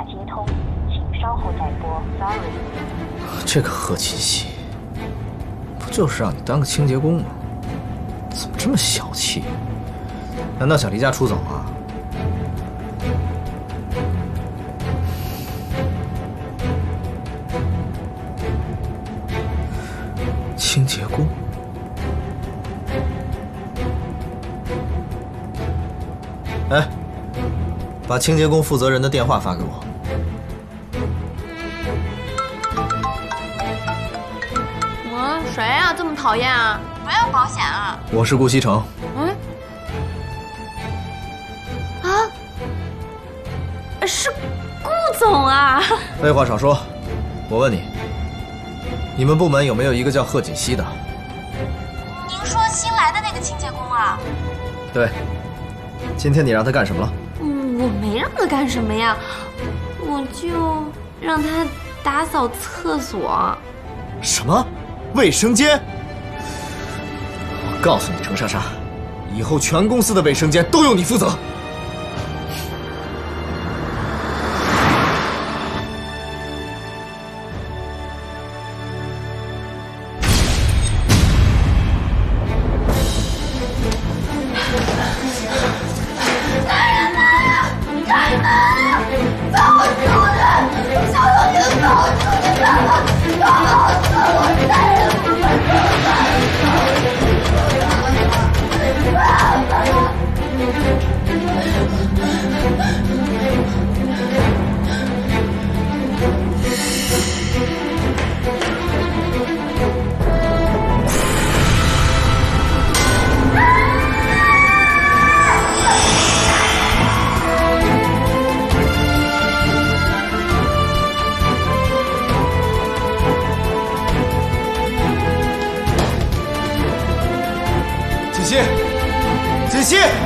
接通，請稍後再撥。Sorry。这个贺锦熙，不就是让你当个清洁工吗？怎么这么小气？难道想離家出走啊？清潔工？哎，把清洁工负責人的電話發給我。誰啊？這麼討厭啊？不要保險啊！我是顧西城。是顧總啊！廢話少說，我問你，你們部門有沒有一個叫賀錦熙的？您說新來的那個清潔工啊？對。今天你讓他幹什麼了？我沒讓他幹什麼呀，我就讓他打掃廁所。什麼？衛生間？我告訴你，程莎莎，以後全公司的衛生間都由你負責。锦熙，锦熙。